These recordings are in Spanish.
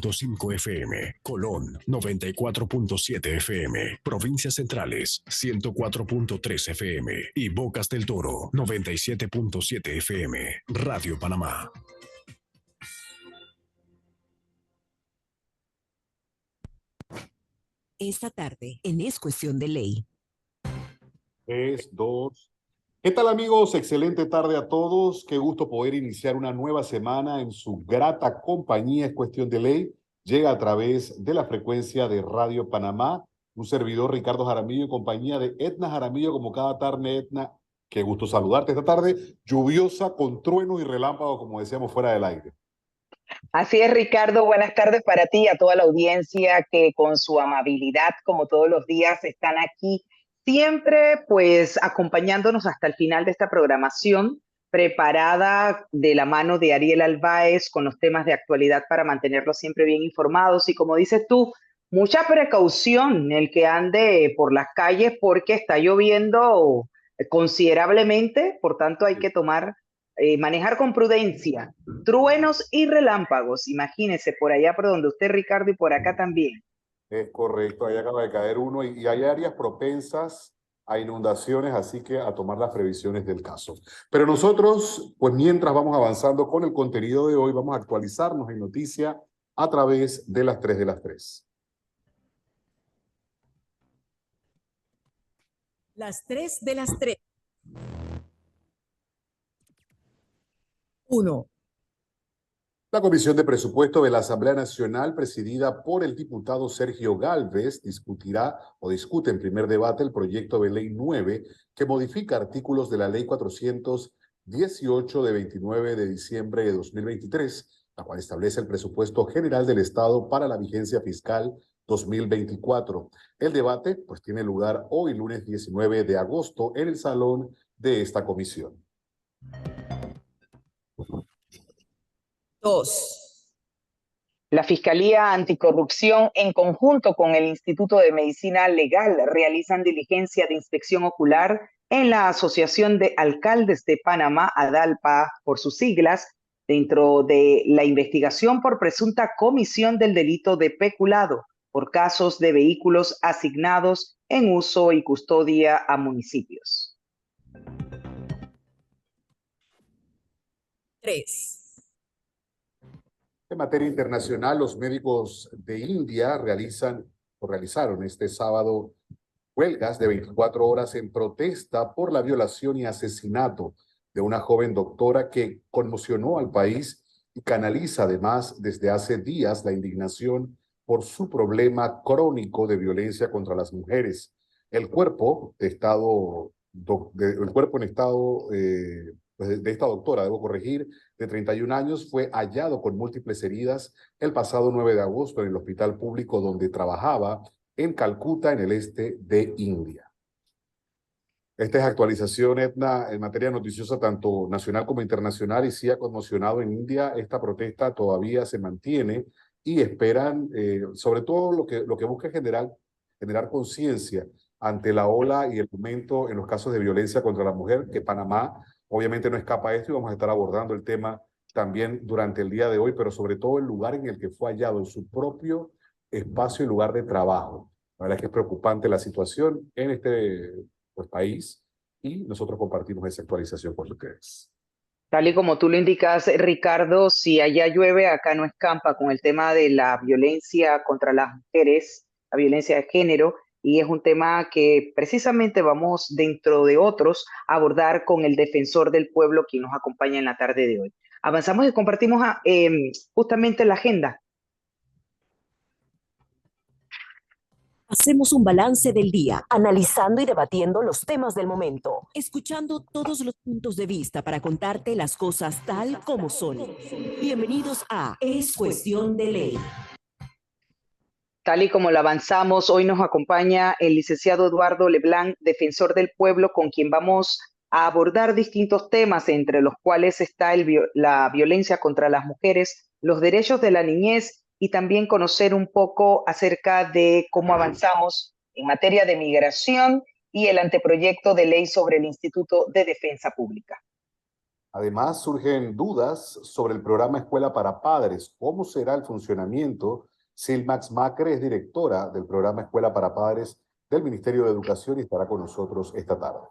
90.5 FM, Colón 94.7 FM, Provincias Centrales 104.3 FM y Bocas del Toro 97.7 FM, Radio Panamá. Esta tarde en Es Cuestión de Ley. ¿Qué tal, amigos? Excelente tarde a todos. Qué gusto poder iniciar una nueva semana en su grata compañía. Es Cuestión de Ley. Llega a través de la frecuencia de Radio Panamá. Un servidor, Ricardo Jaramillo, en compañía de Edna Jaramillo, como cada tarde. Edna, qué gusto saludarte esta tarde lluviosa, con truenos y relámpagos, como decíamos fuera del aire. Así es, Ricardo. Buenas tardes para ti y a toda la audiencia que con su amabilidad, como todos los días, están aquí siempre pues acompañándonos hasta el final de esta programación, preparada de la mano de Ariel Albáez con los temas de actualidad para mantenerlos siempre bien informados. Y como dices tú, mucha precaución el que ande por las calles porque está lloviendo considerablemente, por tanto hay que manejar con prudencia. Truenos y relámpagos, imagínese, por allá por donde usted, Ricardo, y por acá también. Es correcto, ahí acaba de caer uno y hay áreas propensas a inundaciones, así que a tomar las previsiones del caso. Pero nosotros, pues mientras vamos avanzando con el contenido de hoy, vamos a actualizarnos en noticia a través de las 3 de las 3. Las 3 de las 3. 1. La Comisión de Presupuesto de la Asamblea Nacional, presidida por el diputado Sergio Gálvez, discute en primer debate el proyecto de ley 9 que modifica artículos de la ley 418 de 29 de diciembre de 2023, la cual establece el presupuesto general del Estado para la vigencia fiscal 2024. El debate pues tiene lugar hoy, lunes 19 de agosto, en el salón de esta comisión. 2. La Fiscalía Anticorrupción, en conjunto con el Instituto de Medicina Legal, realizan diligencia de inspección ocular en la Asociación de Alcaldes de Panamá, ADALPA, por sus siglas, dentro de la investigación por presunta comisión del delito de peculado por casos de vehículos asignados en uso y custodia a municipios. 3. En materia internacional, los médicos de India realizaron este sábado huelgas de 24 horas en protesta por la violación y asesinato de una joven doctora que conmocionó al país y canaliza además desde hace días la indignación por su problema crónico de violencia contra las mujeres. El cuerpo en estado de esta doctora, debo corregir, de 31 años, fue hallado con múltiples heridas el pasado 9 de agosto en el hospital público donde trabajaba en Calcuta, en el este de India. Esta es actualización, Edna, en materia noticiosa tanto nacional como internacional, y sí ha conmocionado en India. Esta protesta todavía se mantiene y esperan, sobre todo lo que busca es generar conciencia ante la ola y el aumento en los casos de violencia contra la mujer, que Panamá obviamente no escapa a esto y vamos a estar abordando el tema también durante el día de hoy, pero sobre todo el lugar en el que fue hallado, en su propio espacio y lugar de trabajo. La verdad es que es preocupante la situación en este país y nosotros compartimos esa actualización con ustedes. Tal y como tú lo indicas, Ricardo, si allá llueve, acá no escampa con el tema de la violencia contra las mujeres, la violencia de género, y es un tema que precisamente vamos, dentro de otros, a abordar con el defensor del pueblo, quien nos acompaña en la tarde de hoy. Avanzamos y compartimos justamente la agenda. Hacemos un balance del día, analizando y debatiendo los temas del momento, escuchando todos los puntos de vista para contarte las cosas tal como son. Bienvenidos a Es Cuestión de Ley. Tal y como lo avanzamos, hoy nos acompaña el licenciado Eduardo Leblanc, defensor del pueblo, con quien vamos a abordar distintos temas, entre los cuales está la violencia contra las mujeres, los derechos de la niñez y también conocer un poco acerca de cómo avanzamos en materia de migración y el anteproyecto de ley sobre el Instituto de Defensa Pública. Además, surgen dudas sobre el programa Escuela para Padres. ¿Cómo será el funcionamiento? Silmax Macre es directora del programa Escuela para Padres del Ministerio de Educación y estará con nosotros esta tarde.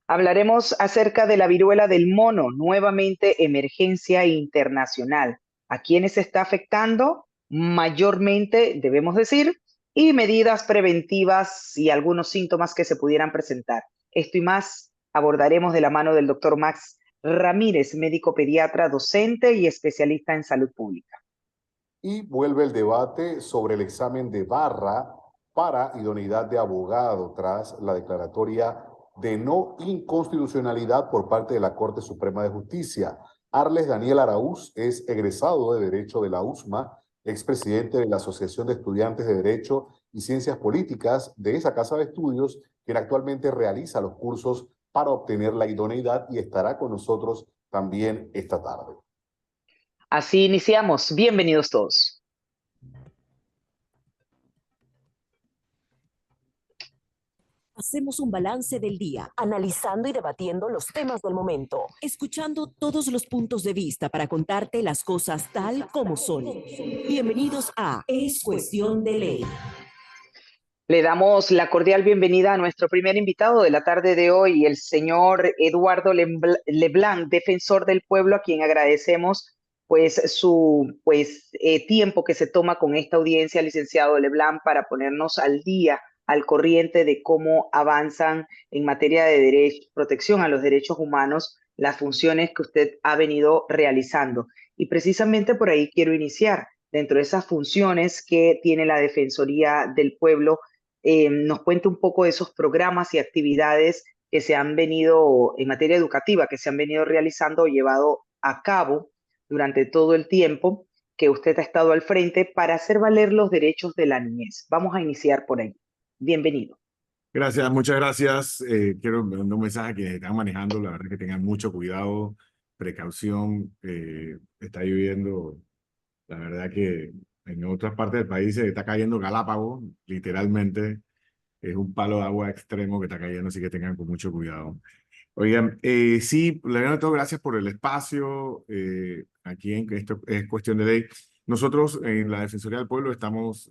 Hablaremos acerca de la viruela del mono, nuevamente emergencia internacional. ¿A quiénes está afectando? Mayormente, debemos decir, y medidas preventivas y algunos síntomas que se pudieran presentar. Esto y más abordaremos de la mano del doctor Max Ramírez, médico pediatra, docente y especialista en salud pública. Y vuelve el debate sobre el examen de barra para idoneidad de abogado tras la declaratoria de no inconstitucionalidad por parte de la Corte Suprema de Justicia. Arles Daniel Araúz es egresado de Derecho de la USMA, expresidente de la Asociación de Estudiantes de Derecho y Ciencias Políticas de esa casa de estudios, quien actualmente realiza los cursos para obtener la idoneidad y estará con nosotros también esta tarde. Así iniciamos. Bienvenidos todos. Hacemos un balance del día, analizando y debatiendo los temas del momento, escuchando todos los puntos de vista para contarte las cosas tal como son. Bienvenidos a Es Cuestión de Ley. Le damos la cordial bienvenida a nuestro primer invitado de la tarde de hoy, el señor Eduardo Leblanc, defensor del pueblo, a quien agradecemos su tiempo que se toma con esta audiencia, licenciado Leblanc, para ponernos al día, al corriente de cómo avanzan en materia de derecho, protección a los derechos humanos, las funciones que usted ha venido realizando. Y precisamente por ahí quiero iniciar, dentro de esas funciones que tiene la Defensoría del Pueblo. Nos cuente un poco de esos programas y actividades que se han venido, en materia educativa, que se han venido realizando o llevado a cabo durante todo el tiempo que usted ha estado al frente para hacer valer los derechos de la niñez. Vamos a iniciar por ahí. Bienvenido. Gracias, muchas gracias. Quiero mandar un mensaje a quienes están manejando, la verdad que tengan mucho cuidado, precaución. Está lloviendo, la verdad que en otras partes del país se está cayendo Galápagos, literalmente. Es un palo de agua extremo que está cayendo, así que tengan con mucho cuidado. Oigan, sí, primero de todo, gracias por el espacio. Aquí en esto es cuestión de ley. Nosotros en la Defensoría del Pueblo estamos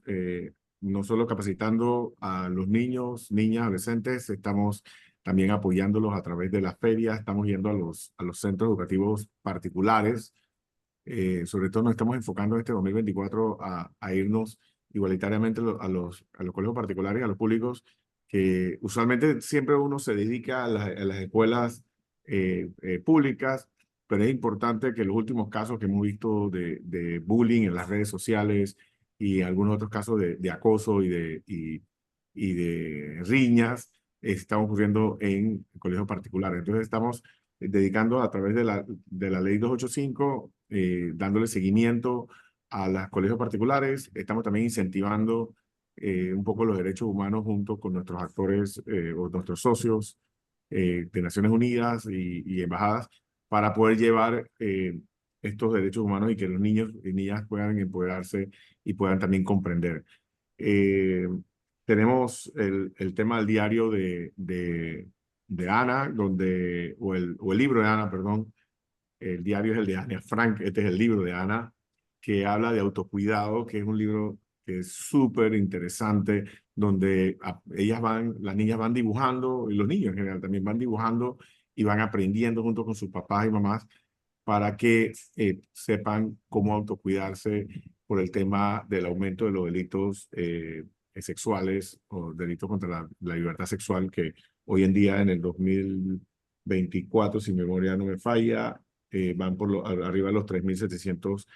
no solo capacitando a los niños, niñas, adolescentes, estamos también apoyándolos a través de las ferias, estamos yendo a los centros educativos particulares. Sobre todo nos estamos enfocando en este 2024 a irnos igualitariamente a los colegios particulares, a los públicos, que usualmente siempre uno se dedica a las escuelas públicas, pero es importante que los últimos casos que hemos visto de bullying en las redes sociales y algunos otros casos de acoso y de riñas están ocurriendo en colegios particulares. Entonces estamos dedicando a través de la ley 285, dándole seguimiento a los colegios particulares. Estamos también incentivando un poco los derechos humanos junto con nuestros actores o nuestros socios de Naciones Unidas y embajadas para poder llevar estos derechos humanos y que los niños y niñas puedan empoderarse y puedan también comprender. Tenemos el tema del diario de Ana, o el libro de Ana, perdón. El diario es el de Ana Frank, este es el libro de Ana, que habla de autocuidado, que es un libro que es súper interesante, donde las niñas van dibujando, y los niños en general también van dibujando y van aprendiendo junto con sus papás y mamás para que sepan cómo autocuidarse por el tema del aumento de los delitos sexuales o delitos contra la libertad sexual, que hoy en día en el 2024, si mi memoria no me falla, van arriba de los 3.700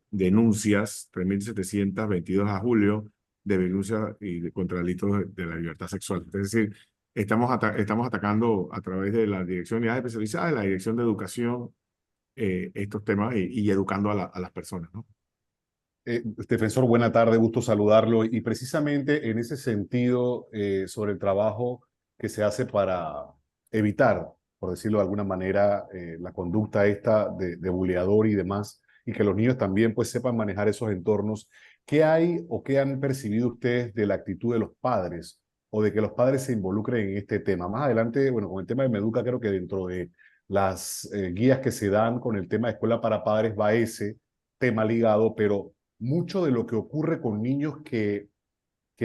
denuncias, 3.722 a julio de denuncias contra delitos de la libertad sexual. Es decir, estamos atacando a través de la Dirección de Unidades Especializadas, de la Dirección de Educación, estos temas y educando a las personas, ¿no? Defensor, buena tarde, gusto saludarlo. Y precisamente en ese sentido, sobre el trabajo que se hace para evitar, por decirlo de alguna manera, la conducta esta de buleador y demás, y que los niños también pues sepan manejar esos entornos. ¿Qué hay o qué han percibido ustedes de la actitud de los padres o de que los padres se involucren en este tema? Más adelante, bueno, con el tema de Meduca, creo que dentro de las guías que se dan con el tema de escuela para padres va ese tema ligado, pero mucho de lo que ocurre con niños que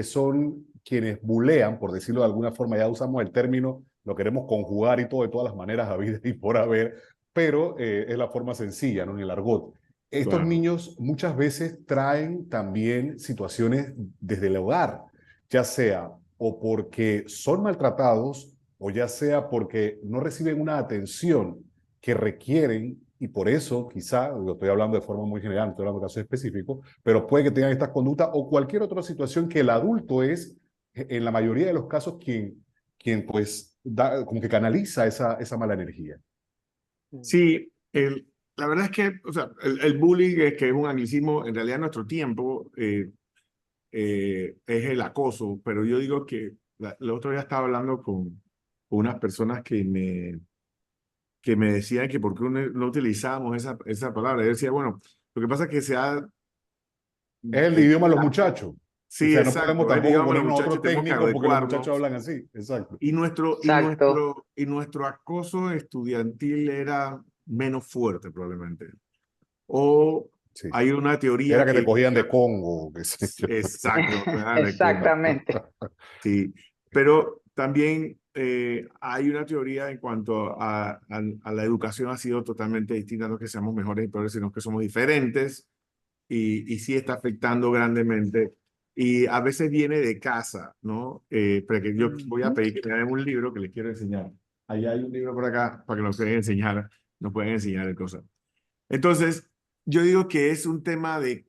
son quienes bulean, por decirlo de alguna forma, ya usamos el término, lo queremos conjugar y todo de todas las maneras habidas y por haber, pero es la forma sencilla, ¿no? En el argot. Estos Claro. niños muchas veces traen también situaciones desde el hogar, ya sea o porque son maltratados o ya sea porque no reciben una atención que requieren y por eso quizá, lo estoy hablando de forma muy general, estoy hablando de casos específicos, pero puede que tengan estas conductas o cualquier otra situación que el adulto es, en la mayoría de los casos, quien pues como que canaliza esa mala energía. Sí, la verdad es que, o sea, el bullying, es que es un anglicismo, en realidad en nuestro tiempo es el acoso, pero yo digo que el otro día estaba hablando con unas personas que me decían que por qué no utilizábamos esa palabra. Yo decía, bueno, lo que pasa es que se ha... Es el idioma de los muchachos. O Sí, sea, no podemos exacto, tampoco digamos, los ponernos muchachos otros tenemos que técnicos porque los muchachos adecuarnos. hablan así. Exacto. Exacto. Y nuestro acoso estudiantil era menos fuerte probablemente. O Sí. hay una teoría Era que te que... cogían de Congo, qué sé yo. Exacto, de Congo. Exactamente. Sí, pero también hay una teoría en cuanto a la educación ha sido totalmente distinta, no que seamos mejores y peores, sino que somos diferentes y sí está afectando grandemente. Y a veces viene de casa, ¿no? Pero que yo voy a Ujú. pedir que me den un libro que les quiero enseñar. Allá hay un libro por acá para que nos pueden enseñar cosas. Entonces, yo digo que es un tema de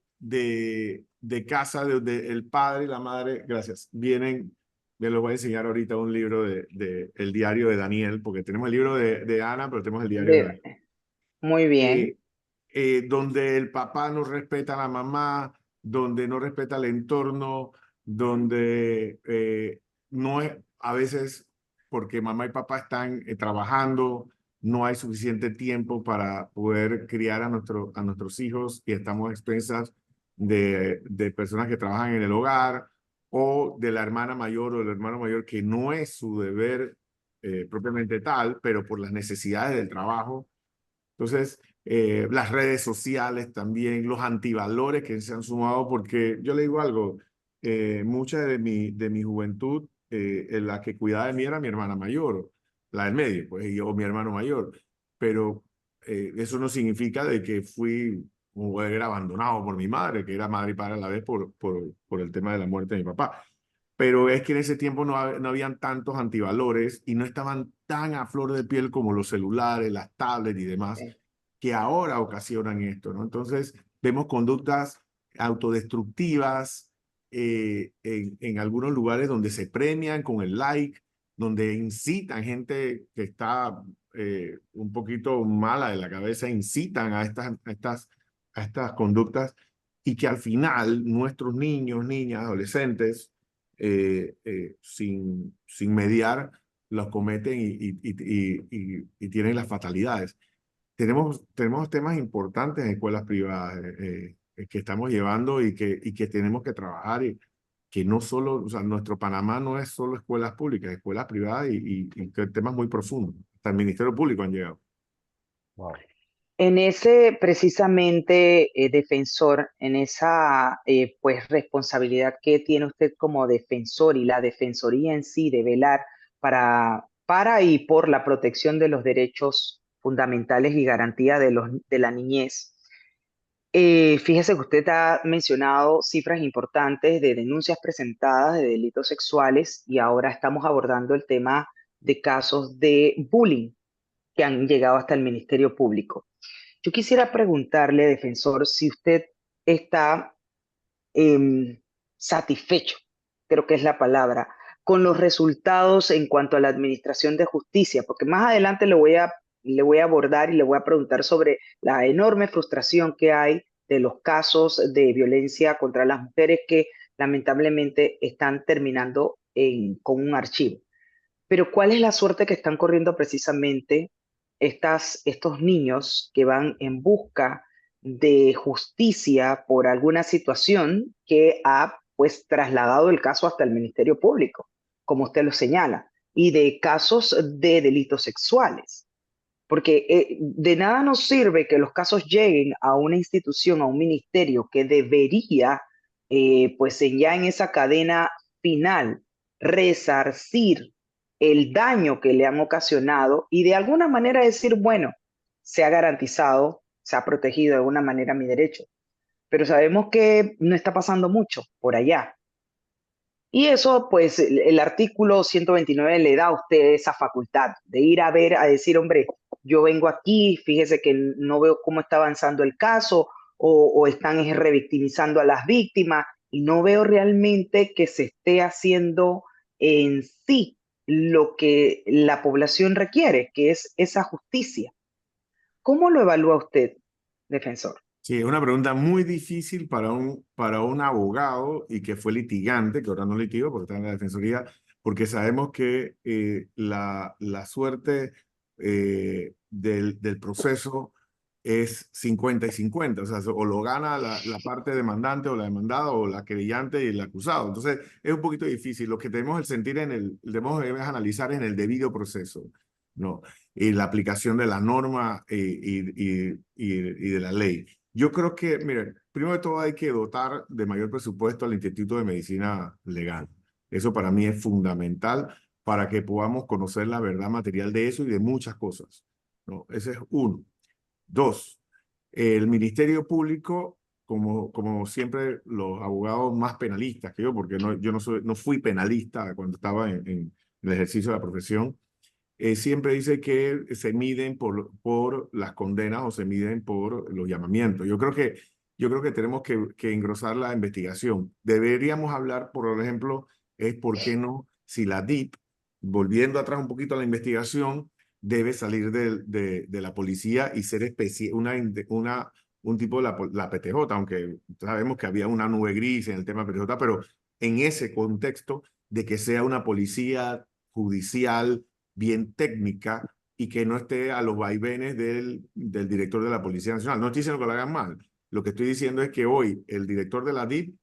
casa, donde el padre y la madre, gracias, vienen, me lo voy a enseñar ahorita un libro el diario de Daniel, porque tenemos el libro de Ana, pero tenemos el diario de Daniel. Muy bien. Eh, donde el papá no respeta a la mamá, donde no respeta el entorno, donde no es, a veces, porque mamá y papá están trabajando, no hay suficiente tiempo para poder criar a nuestros hijos y estamos a expensas de personas que trabajan en el hogar o de la hermana mayor o del hermano mayor que no es su deber propiamente tal, pero por las necesidades del trabajo. Entonces, las redes sociales también, los antivalores que se han sumado, porque yo le digo algo, mucha de mi juventud, la que cuidaba de mí era mi hermana mayor, la del medio, pues, o mi hermano mayor, pero eso no significa de que fui o era abandonado por mi madre, que era madre y padre a la vez por el tema de la muerte de mi papá. Pero es que en ese tiempo no habían tantos antivalores y no estaban tan a flor de piel como los celulares, las tablets y demás que ahora ocasionan esto, ¿no? Entonces, vemos conductas autodestructivas en algunos lugares donde se premian con el like, donde incitan gente que está un poquito mala de la cabeza, incitan a estas conductas y que al final nuestros niños, niñas, adolescentes, sin mediar, los cometen y tienen las fatalidades. Tenemos temas importantes en escuelas privadas que estamos llevando y que tenemos que trabajar y que no solo, o sea, nuestro Panamá no es solo escuelas públicas, escuelas privadas y que temas muy profundos. Hasta el Ministerio Público han llegado. Wow. En ese precisamente defensor, en esa pues responsabilidad que tiene usted como defensor y la defensoría en sí de velar para y por la protección de los derechos fundamentales y garantía de la niñez. Fíjese que usted ha mencionado cifras importantes de denuncias presentadas de delitos sexuales y ahora estamos abordando el tema de casos de bullying que han llegado hasta el Ministerio Público. Yo quisiera preguntarle, defensor, si usted está em, satisfecho, creo que es la palabra, con los resultados en cuanto a la administración de justicia, porque más adelante le voy a abordar y le voy a preguntar sobre la enorme frustración que hay de los casos de violencia contra las mujeres que lamentablemente están terminando con un archivo. Pero ¿cuál es la suerte que están corriendo precisamente estos niños que van en busca de justicia por alguna situación que ha pues trasladado el caso hasta el Ministerio Público, como usted lo señala, y de casos de delitos sexuales? porque de nada nos sirve que los casos lleguen a una institución, a un ministerio que debería, pues ya en esa cadena final, resarcir el daño que le han ocasionado y de alguna manera decir, bueno, se ha garantizado, se ha protegido de alguna manera mi derecho. Pero sabemos que no está pasando mucho por allá. Y eso, pues, el artículo 129 le da a usted esa facultad de ir a ver, a decir, hombre, yo vengo aquí, fíjese que no veo cómo está avanzando el caso o están revictimizando a las víctimas y no veo realmente que se esté haciendo en sí lo que la población requiere, que es esa justicia. ¿Cómo lo evalúa usted, defensor? Sí, es una pregunta muy difícil para un abogado y que fue litigante, que ahora no litiga porque está en la defensoría, porque sabemos que la suerte del proceso es 50 y 50, o sea, o lo gana la parte demandante o la demandada o la querellante y el acusado. Entonces, es un poquito difícil. Lo que tenemos el sentir debemos analizar en el debido proceso, ¿no? Y la aplicación de la norma y de la ley. Yo creo que, miren, primero de todo hay que dotar de mayor presupuesto al Instituto de Medicina Legal. Eso para mí es fundamental para que podamos conocer la verdad material de eso y de muchas cosas, ¿no? Ese es uno. Dos, el Ministerio Público, como siempre los abogados más penalistas que yo, porque yo no fui penalista cuando estaba en el ejercicio de la profesión, siempre dice que se miden por las condenas o se miden por los llamamientos. Yo creo que tenemos que engrosar la investigación. Deberíamos hablar, por ejemplo, por qué no, si la DIP, volviendo atrás un poquito a la investigación, debe salir de la policía y ser un tipo de la PTJ, aunque sabemos que había una nube gris en el tema PTJ, pero en ese contexto de que sea una policía judicial, bien técnica y que no esté a los vaivenes del director de la Policía Nacional. No estoy diciendo que lo hagan mal. Lo que estoy diciendo es que hoy el director de la DIP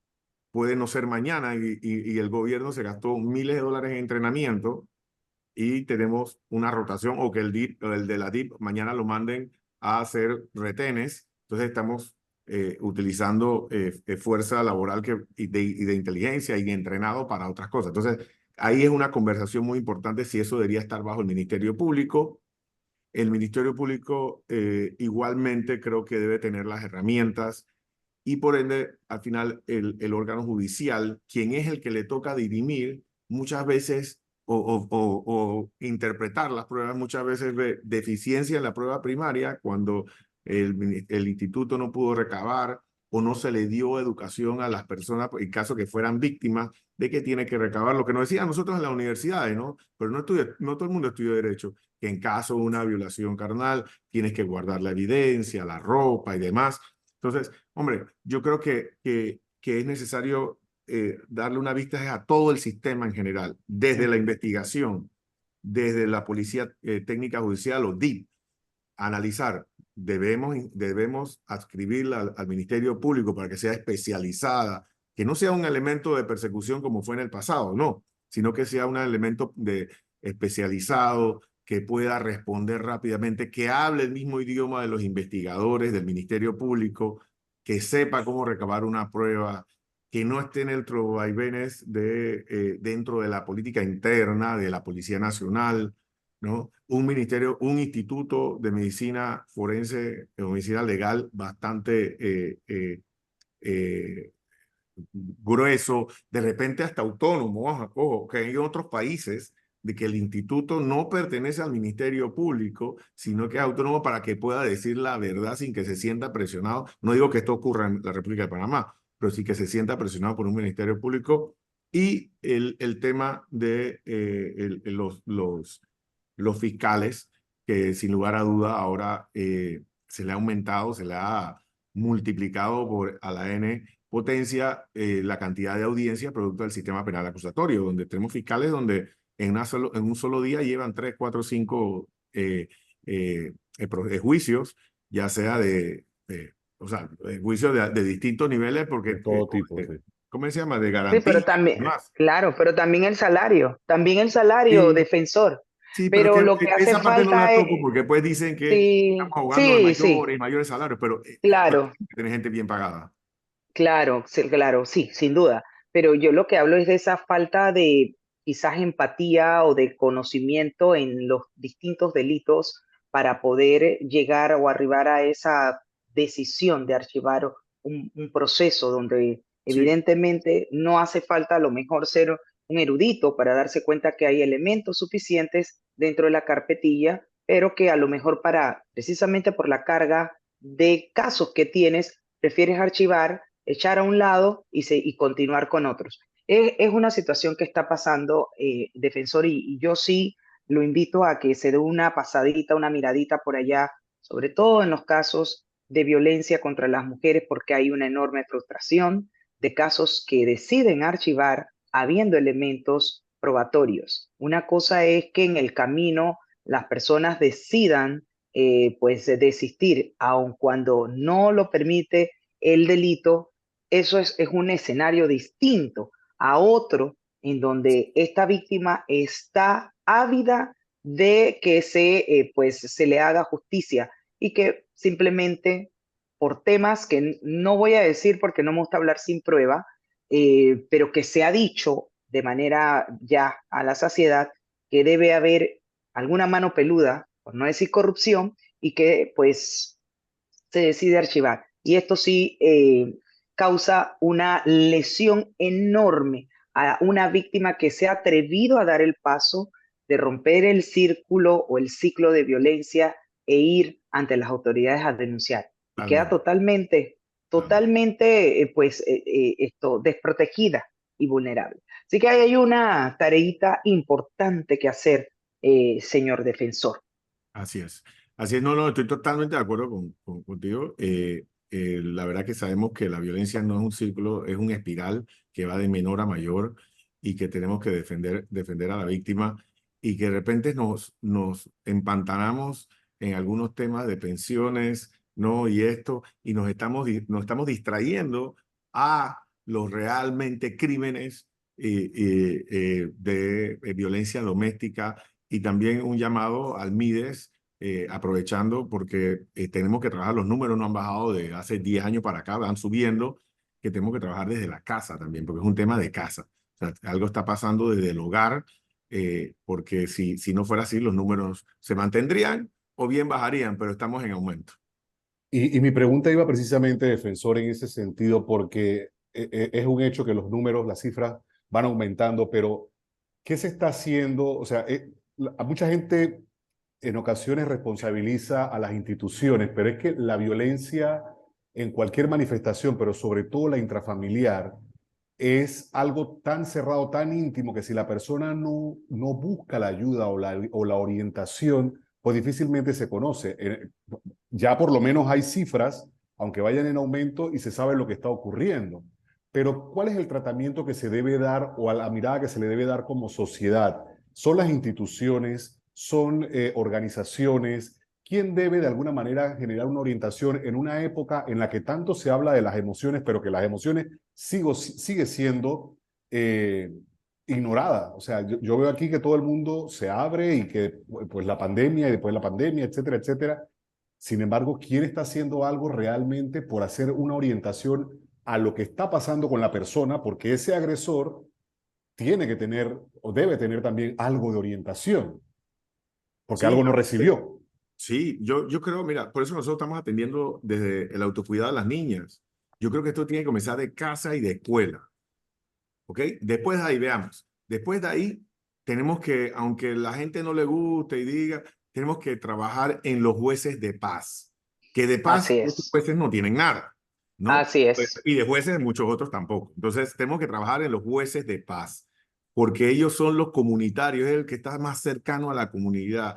puede no ser mañana y el gobierno se gastó miles de dólares en entrenamiento y tenemos una rotación o que el de la DIP mañana lo manden a hacer retenes. Entonces estamos utilizando fuerza laboral y de inteligencia y entrenado para otras cosas. Entonces ahí es una conversación muy importante si eso debería estar bajo el Ministerio Público. El Ministerio Público igualmente creo que debe tener las herramientas y por ende, al final, el órgano judicial, quien es el que le toca dirimir, muchas veces, o interpretar las pruebas, muchas veces ve deficiencia en la prueba primaria cuando el instituto no pudo recabar o no se le dio educación a las personas, en caso que fueran víctimas, de que tiene que recabar. Lo que nos decían nosotros en las universidades, ¿no? Pero no todo el mundo estudió Derecho, que en caso de una violación carnal, tienes que guardar la evidencia, la ropa y demás. Entonces, hombre, yo creo que es necesario darle una vista a todo el sistema en general, desde la investigación, desde la Policía Técnica Judicial o DIP, analizar, debemos adscribirla al Ministerio Público para que sea especializada, que no sea un elemento de persecución como fue en el pasado, no, sino que sea un elemento especializado, que pueda responder rápidamente, que hable el mismo idioma de los investigadores, del Ministerio Público, que sepa cómo recabar una prueba, que no esté en el vaivenes dentro de la política interna de la Policía Nacional, ¿no? Un instituto de medicina forense o medicina legal bastante grueso, de repente hasta autónomo. Ojo, que hay otros países de que el instituto no pertenece al Ministerio Público, sino que es autónomo para que pueda decir la verdad sin que se sienta presionado. No digo que esto ocurra en la República de Panamá, pero sí que se sienta presionado por un Ministerio Público. Y el tema de los fiscales, que sin lugar a duda ahora se le ha aumentado, se le ha multiplicado a la N potencia la cantidad de audiencia producto del sistema penal acusatorio, donde tenemos fiscales donde en un solo día llevan 3, 4, 5 juicios, ya sea o sea, juicios de distintos niveles, porque De todo tipo, sí. ¿cómo se llama? De Sí, pero garantía. también, Más. claro, pero también el salario, Sí, defensor. Sí, pero es Pero lo que que hace esa parte no la falta es, toco porque después dicen que estamos sí, ahogando de sí, sí, mayores salarios, pero claro. tener gente bien pagada. Claro, sí, claro, sí, sin duda. Pero yo lo que hablo es de esa falta de quizás empatía o de conocimiento en los distintos delitos para poder llegar o arribar a esa decisión de archivar un proceso donde Sí, evidentemente no hace falta a lo mejor ser un erudito para darse cuenta que hay elementos suficientes dentro de la carpetilla, pero que a lo mejor para, precisamente por la carga de casos que tienes, prefieres archivar, echar a un lado y continuar con otros. Es una situación que está pasando, defensor, y yo sí lo invito a que se dé una pasadita, una miradita por allá, sobre todo en los casos de violencia contra las mujeres, porque hay una enorme frustración de casos que deciden archivar habiendo elementos probatorios. Una cosa es que en el camino las personas decidan pues desistir, aun cuando no lo permite el delito. Eso es un escenario distinto a otro en donde esta víctima está ávida de que pues, se le haga justicia y que simplemente por temas que no voy a decir porque no me gusta hablar sin prueba, pero que se ha dicho de manera ya a la saciedad que debe haber alguna mano peluda, por no decir corrupción, y que pues se decide archivar. Y esto sí causa una lesión enorme a una víctima que se ha atrevido a dar el paso de romper el círculo o el ciclo de violencia e ir ante las autoridades a denunciar. Y queda totalmente. totalmente, pues, esto, desprotegida y vulnerable. Así que hay una tareita importante que hacer, señor defensor. Así es. Así es, no, no, estoy totalmente de acuerdo contigo. La verdad que sabemos que la violencia no es un círculo, es un espiral que va de menor a mayor y que tenemos que defender a la víctima y que de repente nos empantanamos en algunos temas de pensiones, ¿no? Y esto, y nos estamos distrayendo a los realmente crímenes de violencia doméstica y también un llamado al MIDES, aprovechando porque tenemos que trabajar, los números no han bajado de hace 10 años para acá, van subiendo, que tenemos que trabajar desde la casa también, porque es un tema de casa. O sea, algo está pasando desde el hogar, porque si no fuera así, los números se mantendrían o bien bajarían, pero estamos en aumento. Y mi pregunta iba precisamente, defensor, en ese sentido, porque es un hecho que los números, las cifras van aumentando, pero ¿qué se está haciendo? O sea, a mucha gente en ocasiones responsabiliza a las instituciones, pero es que la violencia en cualquier manifestación, pero sobre todo la intrafamiliar, es algo tan cerrado, tan íntimo, que si la persona no busca la ayuda o la orientación, pues difícilmente se conoce. Ya por lo menos hay cifras, aunque vayan en aumento, y se sabe lo que está ocurriendo. Pero ¿cuál es el tratamiento que se debe dar o a la mirada que se le debe dar como sociedad? ¿Son las instituciones? ¿Son organizaciones? ¿Quién debe de alguna manera generar una orientación en una época en la que tanto se habla de las emociones, pero que las emociones sigue siendo ignorada? O sea, yo veo aquí que todo el mundo se abre y que pues la pandemia y después la pandemia, etcétera, etcétera. Sin embargo, ¿quién está haciendo algo realmente por hacer una orientación a lo que está pasando con la persona? Porque ese agresor tiene que tener o debe tener también algo de orientación, porque Sí, algo no recibió. sí, yo creo, mira, por eso nosotros estamos atendiendo desde el autocuidado a las niñas. Yo creo que esto tiene que comenzar de casa y de escuela, ¿ok? Después de ahí, veamos, después de ahí tenemos que, aunque la gente no le guste y diga, tenemos que trabajar en los jueces de paz, que de paz Así estos es, jueces no tienen nada, ¿no? así es. Y de jueces muchos otros tampoco. Entonces tenemos que trabajar en los jueces de paz, porque ellos son los comunitarios, es el que está más cercano a la comunidad.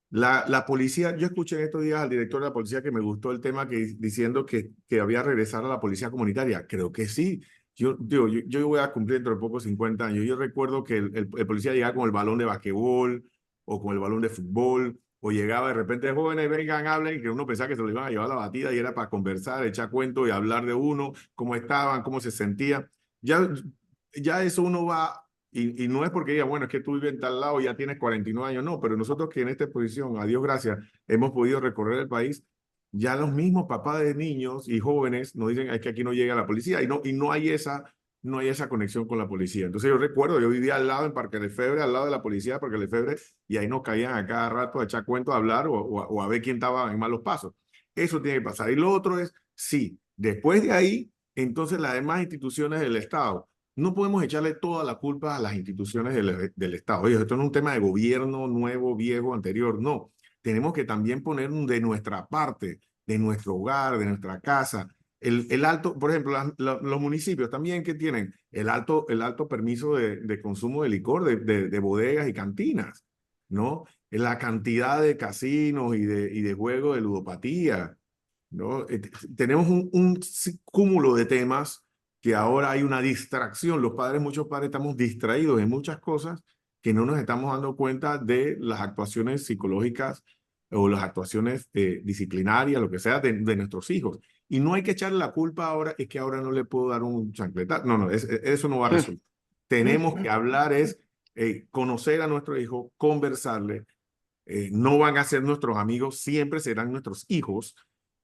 La policía, yo escuché en estos días al director de la policía que me gustó el tema diciendo que había regresar a la policía comunitaria. Creo que sí. Yo voy a cumplir dentro de poco 50 años. Yo recuerdo que el policía llegaba con el balón de basquetbol o con el balón de fútbol o llegaba de repente, jóvenes, vengan, hablen, que uno pensaba que se lo iban a llevar a la batida y era para conversar, echar cuentos y hablar de uno, cómo estaban, cómo se sentía. Ya eso uno va Y no es porque diga, bueno, es que tú vives en tal lado y ya tienes 49 años, no, pero nosotros que en esta exposición, a Dios gracias, hemos podido recorrer el país, ya los mismos papás de niños y jóvenes nos dicen, es que aquí no llega la policía y no hay esa conexión con la policía. Entonces yo recuerdo, yo vivía al lado en Parque Lefebvre, al lado de la policía de Parque Lefebvre, y ahí nos caían a cada rato a echar cuentos, a hablar o a ver quién estaba en malos pasos. Eso tiene que pasar. Y lo otro es, sí, después de ahí, entonces las demás instituciones del Estado, no podemos echarle toda la culpa a las instituciones del Estado. Oye, esto no es un tema de gobierno nuevo, viejo, anterior, no. Tenemos que también poner de nuestra parte, de nuestro hogar, de nuestra casa. El alto, por ejemplo, los municipios también que tienen el alto permiso de consumo de licor de bodegas y cantinas, ¿no? La cantidad de casinos y de juegos de ludopatía, ¿no? Tenemos un cúmulo de temas que ahora hay una distracción. Muchos padres estamos distraídos en muchas cosas que no nos estamos dando cuenta de las actuaciones psicológicas o las actuaciones disciplinarias, lo que sea, de nuestros hijos. Y no hay que echarle la culpa ahora, es que ahora no le puedo dar un chancletazo. No, eso no va a resolver. Tenemos que hablar, conocer a nuestro hijo, conversarle. No van a ser nuestros amigos, siempre serán nuestros hijos.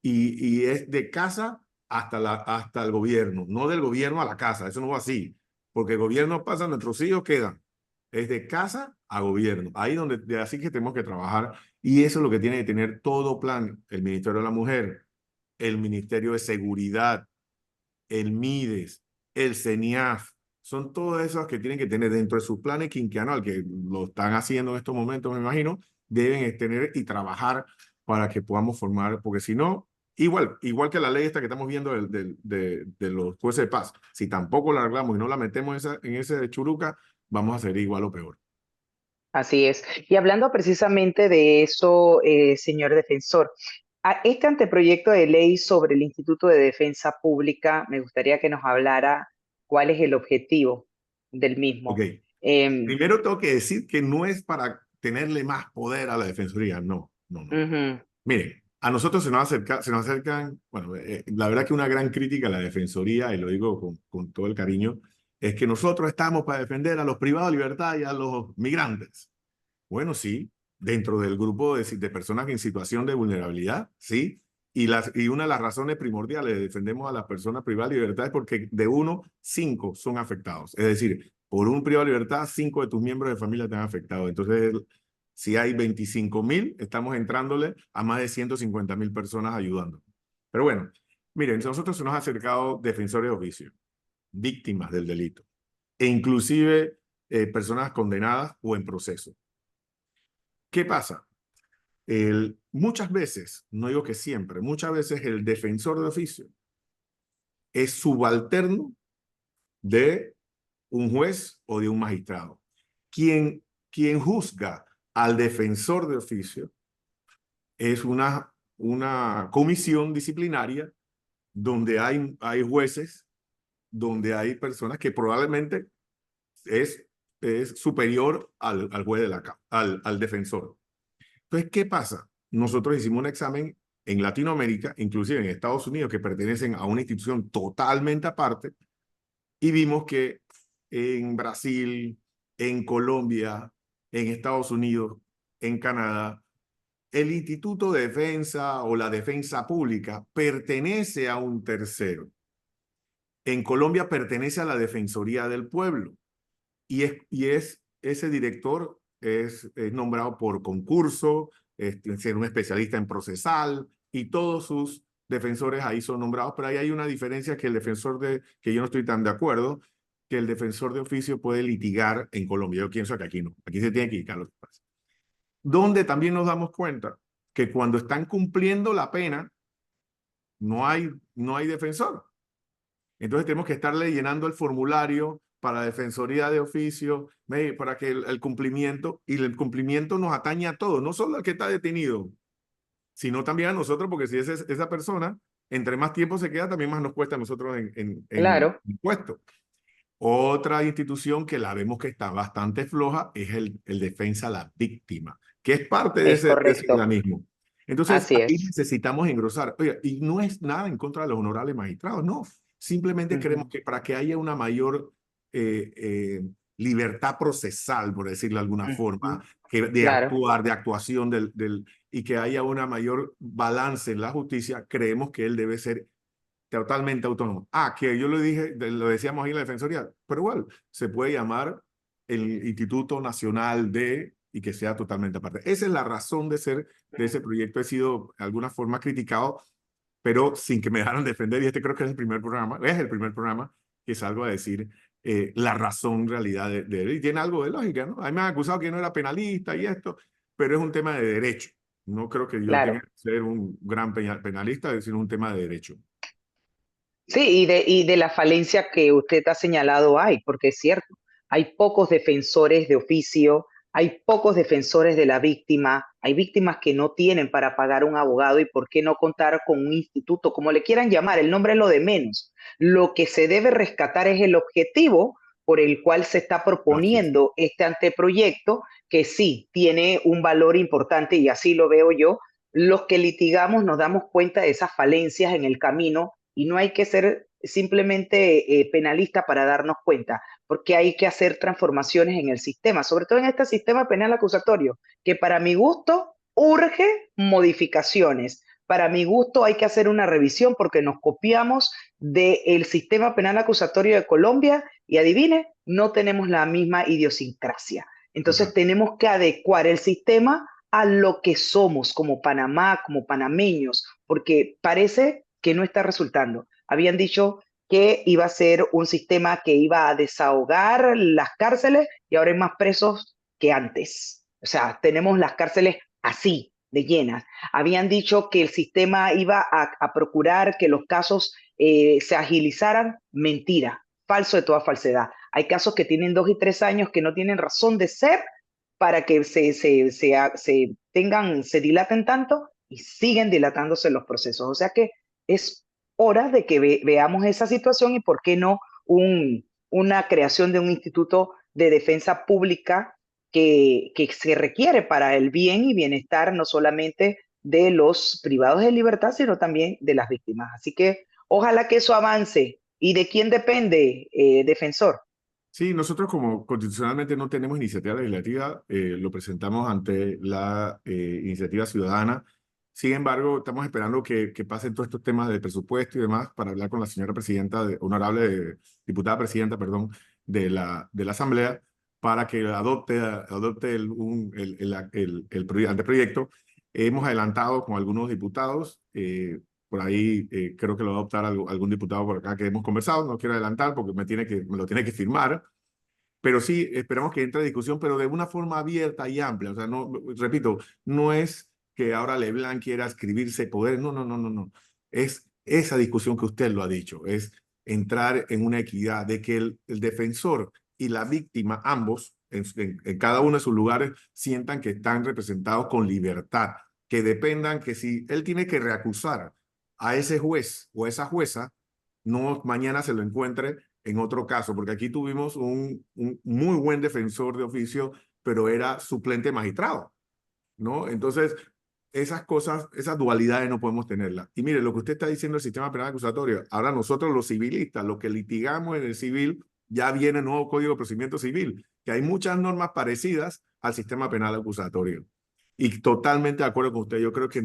Y es de casa hasta el gobierno, no del gobierno a la casa. Eso no va así, porque el gobierno pasa, nuestros hijos quedan. Es de casa a gobierno. Ahí donde así que tenemos que trabajar. Y eso es lo que tiene que tener todo plan. El Ministerio de la Mujer, el Ministerio de Seguridad, el MIDES, el CENIAF, son todas esas que tienen que tener dentro de su plan quinquenal, que lo están haciendo en estos momentos, me imagino, deben tener y trabajar para que podamos formar, porque si no, igual que la ley esta que estamos viendo de los jueces de paz, si tampoco la arreglamos y no la metemos en ese churuca, vamos a ser igual o peor. Así es. Y hablando precisamente de eso, señor defensor, a este anteproyecto de ley sobre el Instituto de Defensa Pública, me gustaría que nos hablara cuál es el objetivo del mismo. Ok. Primero tengo que decir que no es para tenerle más poder a la Defensoría, no. Miren, a nosotros se nos acercan, bueno, la verdad que una gran crítica a la Defensoría, y lo digo con todo el cariño, es que nosotros estamos para defender a los privados de libertad y a los migrantes. Bueno, sí, dentro del grupo de personas en situación de vulnerabilidad, sí, y una de las razones primordiales de defendemos a las personas privadas de libertad es porque de 1, 5 son afectados. Es decir, por un privado de libertad, 5 de tus miembros de familia te han afectado. Entonces, si hay 25,000, estamos entrándole a más de 150,000 personas ayudando. Pero bueno, miren, nosotros se nos ha acercado defensores de oficio, víctimas del delito, e inclusive personas condenadas o en proceso. ¿Qué pasa? Muchas veces, no digo que siempre, muchas veces el defensor de oficio es subalterno de un juez o de un magistrado. Quien juzga al defensor de oficio es una comisión disciplinaria donde hay jueces, donde hay personas que probablemente es superior al juez al defensor. Entonces, ¿qué pasa? Nosotros hicimos un examen en Latinoamérica, inclusive en Estados Unidos, que pertenecen a una institución totalmente aparte, y vimos que en Brasil, en Colombia, en Estados Unidos, en Canadá, el Instituto de Defensa o la Defensa Pública pertenece a un tercero. En Colombia pertenece a la Defensoría del Pueblo y ese director es nombrado por concurso, ser un especialista en procesal y todos sus defensores ahí son nombrados, pero ahí hay una diferencia que que yo no estoy tan de acuerdo, que el defensor de oficio puede litigar en Colombia. Yo pienso que aquí no, aquí se tiene que litigar los demás. Donde también nos damos cuenta que cuando están cumpliendo la pena, no hay defensor. Entonces tenemos que estarle llenando el formulario para la Defensoría de Oficio, para que el cumplimiento, y el cumplimiento nos atañe a todos, no solo al que está detenido, sino también a nosotros, porque si esa persona, entre más tiempo se queda, también más nos cuesta a nosotros en impuestos. Otra institución que la vemos que está bastante floja es el defensa a la víctima, que es parte de ese organismo. Entonces, aquí necesitamos engrosar. Oye, y no es nada en contra de los honorables magistrados, no. Simplemente queremos que para que haya una mayor libertad procesal, por decirlo de alguna Ujú. forma, de Claro, actuar, de actuación y que haya una mayor balance en la justicia, creemos que él debe ser totalmente autónomo. Que yo lo dije, lo decíamos ahí en la Defensoría, pero igual, se puede llamar el Instituto Nacional y que sea totalmente aparte. Esa es la razón de ser de ese proyecto. He sido de alguna forma criticado, pero sin que me dejaran defender, y este creo que es el primer programa que salgo a decir la razón en realidad de él. Y tiene algo de lógica, ¿no? A mí me han acusado que no era penalista y esto, pero es un tema de derecho. No creo que yo tenga claro. que ser un gran penalista, sino un tema de derecho. Sí, y de la falencia que usted ha señalado hay, porque es cierto, hay pocos defensores de oficio, hay pocos defensores de la víctima, hay víctimas que no tienen para pagar un abogado y por qué no contar con un instituto, como le quieran llamar, el nombre es lo de menos. Lo que se debe rescatar es el objetivo por el cual se está Gracias. proponiendo este anteproyecto, que sí tiene un valor importante y así lo veo yo. Los que litigamos nos damos cuenta de esas falencias en el camino y no hay que ser simplemente penalista para darnos cuenta, porque hay que hacer transformaciones en el sistema, sobre todo en este sistema penal acusatorio, que para mi gusto urge modificaciones. Para mi gusto hay que hacer una revisión porque nos copiamos del sistema penal acusatorio de Colombia y adivine, no tenemos la misma idiosincrasia. Entonces Total. tenemos que adecuar el sistema a lo que somos como Panamá, como panameños, porque parece que no está resultando. Habían dicho que iba a ser un sistema que iba a desahogar las cárceles y ahora hay más presos que antes. O sea, tenemos las cárceles así, de llenas. Habían dicho que el sistema iba a procurar que los casos se agilizaran. Mentira, falso de toda falsedad. Hay casos que tienen 2 y 3 años que no tienen razón de ser para que se dilaten tanto y siguen dilatándose los procesos. O sea que es hora de que veamos esa situación y por qué no una creación de un instituto de defensa pública que se requiere para el bien y bienestar no solamente de los privados de libertad, sino también de las víctimas. Así que ojalá que eso avance. ¿Y de quién depende, defensor? Sí, nosotros como constitucionalmente no tenemos iniciativa legislativa, lo presentamos ante la iniciativa ciudadana. Sin embargo, estamos esperando que pasen todos estos temas de presupuesto y demás para hablar con la señora presidenta, diputada presidenta, perdón, de la Asamblea, para que adopte el anteproyecto. Hemos adelantado con algunos diputados, por ahí creo que lo va a adoptar algún diputado por acá que hemos conversado, no quiero adelantar porque me lo tiene que firmar, pero sí esperamos que entre a discusión, pero de una forma abierta y amplia. O sea, no, repito, no es que ahora Leblanc quiera escribirse poder, no, no, no, no, no. Es esa discusión que usted lo ha dicho, es entrar en una equidad de que el defensor y la víctima, ambos, en cada uno de sus lugares, sientan que están representados con libertad, que dependan que si él tiene que reacusar a ese juez o a esa jueza, no mañana se lo encuentre en otro caso, porque aquí tuvimos un muy buen defensor de oficio, pero era suplente magistrado, ¿no? Entonces, esas cosas, esas dualidades no podemos tenerlas. Y mire, lo que usted está diciendo del sistema penal acusatorio, ahora nosotros los civilistas, lo que litigamos en el civil, ya viene el nuevo Código de Procedimiento Civil, que hay muchas normas parecidas al sistema penal acusatorio. Y totalmente de acuerdo con usted, yo creo que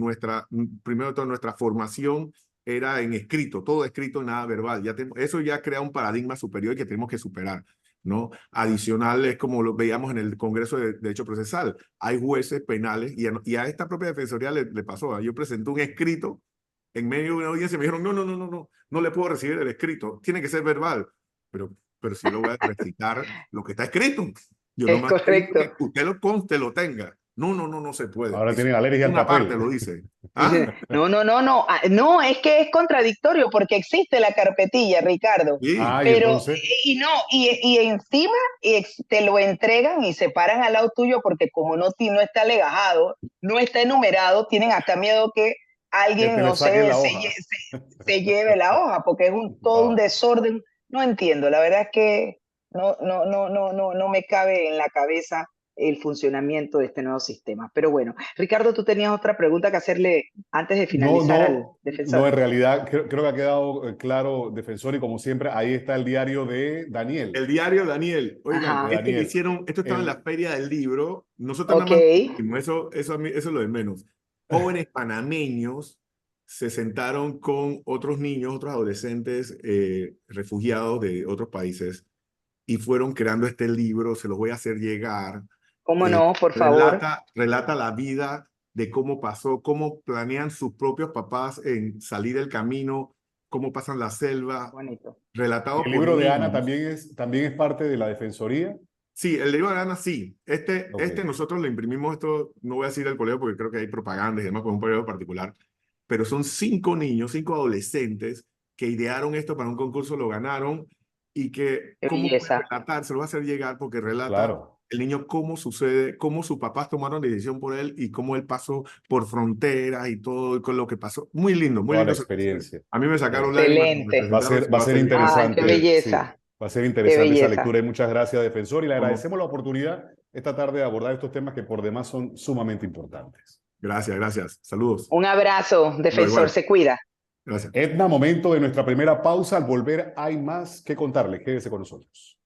primero de todo, nuestra formación era en escrito, todo escrito, nada verbal. Eso ya crea un paradigma superior que tenemos que superar, ¿no? Adicional es como lo veíamos en el Congreso de Derecho Procesal. Hay jueces penales y a esta propia defensoría le pasó. Yo presenté un escrito en medio de una audiencia y me dijeron, no, no, no, no, no, no le puedo recibir el escrito, tiene que ser verbal. Pero si lo voy a recitar lo que está escrito. Yo Es nomás estoy diciendo correcto. que usted lo conste, lo tenga. No, no, no, no se puede. Ahora Eso, tienen alergia al una parte papel. lo dice. ¿Ah? No, no, no, no. No, es que es contradictorio porque existe la carpetilla, Ricardo. Sí. Ah, y Pero, entonces, y no, y encima te lo entregan y se paran al lado tuyo porque como no está legajado, no está enumerado, tienen hasta miedo que que alguien, te le no saquen sé, la hoja. se lleve la hoja porque es todo un Wow. desorden. No entiendo, la verdad es que no me cabe en la cabeza el funcionamiento de este nuevo sistema. Pero bueno, Ricardo, tú tenías otra pregunta que hacerle antes de finalizar al defensor. No, en realidad creo que ha quedado claro, defensor, y como siempre, ahí está el diario de Daniel. El diario Daniel. Oigan, Ajá. que hicieron, esto estaba en la feria del libro. Nosotros Ok. nada más, eso es lo de menos. Jóvenes panameños se sentaron con otros niños, otros adolescentes refugiados de otros países y fueron creando este libro. Se los voy a hacer llegar. ¿Cómo no? Por favor. Relata la vida de cómo pasó, cómo planean sus propios papás en salir del camino, cómo pasan la selva. Bonito. Relatado ¿El por libro de niños. Ana también es parte de la Defensoría? Sí, el libro de Ana sí. Okay. Este nosotros lo imprimimos, esto no voy a decir al colegio porque creo que hay propaganda y demás por un periodo particular, pero son 5 niños, 5 adolescentes que idearon esto para un concurso, lo ganaron y que Qué cómo belleza. relatar, se lo va a hacer llegar porque relata Claro. el niño cómo sucede, cómo sus papás tomaron decisión por él y cómo él pasó por fronteras y todo y con lo que pasó. Muy lindo, muy Toda lindo. la experiencia. A mí me sacaron lágrimas. Excelente. Va a ser interesante. Ay, qué belleza. Sí, va a ser Qué interesante esa belleza. lectura y muchas gracias, defensor. Y le ¿Cómo? agradecemos la oportunidad esta tarde de abordar estos temas que por demás son sumamente importantes. Gracias, gracias. Saludos. Un abrazo, defensor. Se cuida. Gracias. Edna, momento de nuestra primera pausa. Al volver hay más que contarle. Quédese con nosotros.